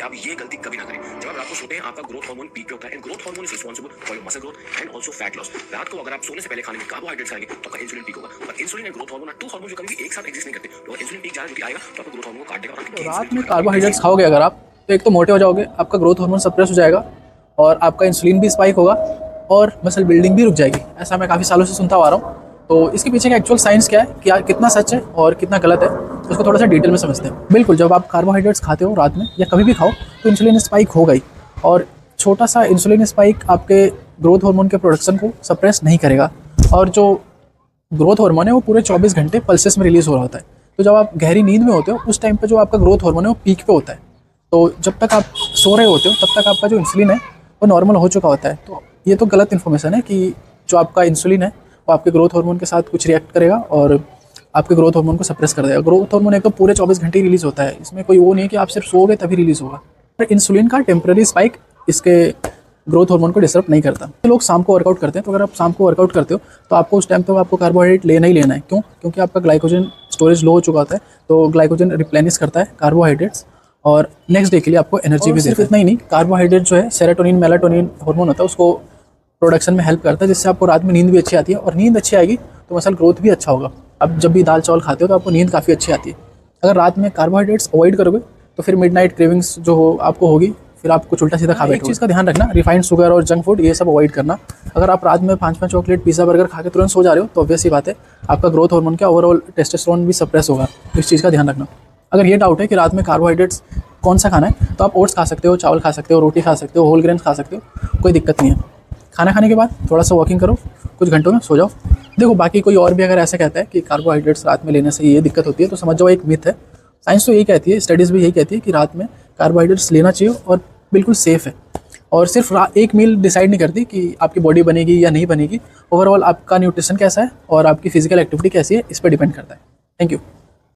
पहले आप ये गलती कभी ना करें। जब आप रात को सोते हैं आपका ग्रोथ हार्मोन पीक पे होता है and growth hormone is responsible for your muscle growth and also fat loss. रात को अगर आप सोने से पहले खाने में कार्बोहाइड्रेट्स खाएंगे तो आपका इंसुलिन पीक होगा। और insulin and growth hormone are two hormone जो कभी भी एक साथ एग्जिस्ट नहीं करते। तो इंसुलिन पीक ज्यादा आएगा तो आपका ग्रोथ हार्मोन को काट देगा और आपकी रात में कार्बोहाइड्रेट्स खाओगे अगर आप, तो एक तो मोटे हो जाओगे, आपका ग्रोथ हार्मोन सप्रेस हो जाएगा और आपका इंसुलिन भी स्पाइक होगा और मसल बिल्डिंग भी रुक जाएगी। ऐसा मैं काफ़ी सालों से सुनता आ रहा हूँ। तो इसके पीछे का एक्चुअल साइंस क्या है, क्या कितना सच है और कितना गलत है, उसको थोड़ा सा डिटेल में समझते हैं। बिल्कुल, जब आप कार्बोहाइड्रेट्स खाते हो रात में या कभी भी खाओ तो इंसुलिन स्पाइक होगा ही, और छोटा सा इंसुलिन स्पाइक आपके ग्रोथ हार्मोन के प्रोडक्शन को सप्रेस नहीं करेगा। और जो ग्रोथ हार्मोन है वो पूरे 24 घंटे पल्सेस में रिलीज़ हो रहा होता है। तो जब आप गहरी नींद में होते हो उस टाइम पे जो आपका ग्रोथ हार्मोन है वो पीक पे होता है। तो जब तक आप सो रहे होते हो तब तक आपका जो इंसुलिन है वो नॉर्मल हो चुका होता है। तो ये तो गलत इन्फॉर्मेशन है कि जो आपका इंसुलिन है वो आपके ग्रोथ हार्मोन के साथ कुछ रिएक्ट करेगा और आपके ग्रोथ हार्मोन को सप्रेस कर देगा। ग्रोथ हार्मोन एक तो पूरे 24 घंटे रिलीज़ होता है, इसमें कोई वो नहीं है कि आप सिर्फ सोओगे तभी रिलीज़ होगा। पर इंसुलिन का टेम्प्रेरी स्पाइक इसके ग्रोथ हार्मोन को डिस्टर्ब नहीं करता। तो लोग शाम को वर्कआउट करते हैं, तो अगर आप शाम को वर्कआउट करते हो तो आपको उस टाइम पे आपको कार्बोहाइड्रेट लेना ही लेना है। क्यों? क्योंकि आपका ग्लाइकोजन स्टोरेज लो हो चुका होता है, तो ग्लाइकोजन रिप्लेनिश करता है कार्बोहाइड्रेट्स और नेक्स्ट डे के लिए आपको एनर्जी भी देता है। इतना ही नहीं, कार्बोहाइड्रेट जो है सेरोटोनिन मेलाटोनिन हार्मोन होता है, उसको प्रोडक्शन में हेल्प करता है, जिससे आपको रात में नींद भी अच्छी आती है और नींद अच्छी आएगी तो मसल ग्रोथ भी अच्छा होगा। अब जब भी दाल चावल खाते हो तो आपको नींद काफ़ी अच्छी आती है। अगर रात में कार्बोहाइड्रेट्स अवॉइड करोगे तो फिर मिडनाइट क्रेविंग्स जो हो आपको होगी, फिर आप कुछ उल्टा सीधा खा बैठोगे। एक चीज़ का ध्यान रखना, रिफाइंड शुगर और जंक फूड ये सब अवॉइड करना। अगर आप रात में 5 चॉकलेट पिज़्ज़ा बर्गर खा के तुरंत सो जा रहे हो तो ऑब्वियस ही बात है आपका ग्रोथ हार्मोन का ओवरऑल टेस्टोस्टेरोन भी सप्रेस होगा। इस चीज़ का ध्यान रखना। अगर ये डाउट है कि रात में कार्बोहाइड्रेट्स कौन सा खाना है, तो आप ओट्स खा सकते हो, चावल खा सकते हो, रोटी खा सकते हो, होल ग्रेन खा सकते हो, कोई दिक्कत नहीं है। खाना खाने के बाद थोड़ा सा वॉकिंग करो, कुछ घंटों में सो जाओ। देखो, बाकी कोई और भी अगर ऐसा कहता है कि कार्बोहाइड्रेट्स रात में लेने से ये दिक्कत होती है तो समझ जाओ एक मिथ है। साइंस तो यही कहती है, स्टडीज़ भी यही कहती है कि रात में कार्बोहाइड्रेट्स लेना चाहिए और बिल्कुल सेफ़ है। और सिर्फ एक मील डिसाइड नहीं करती कि आपकी बॉडी बनेगी या नहीं बनेगी। ओवरऑल आपका न्यूट्रिशन कैसा है और आपकी फिजिकल एक्टिविटी कैसी है, इस पर डिपेंड करता है। Thank you.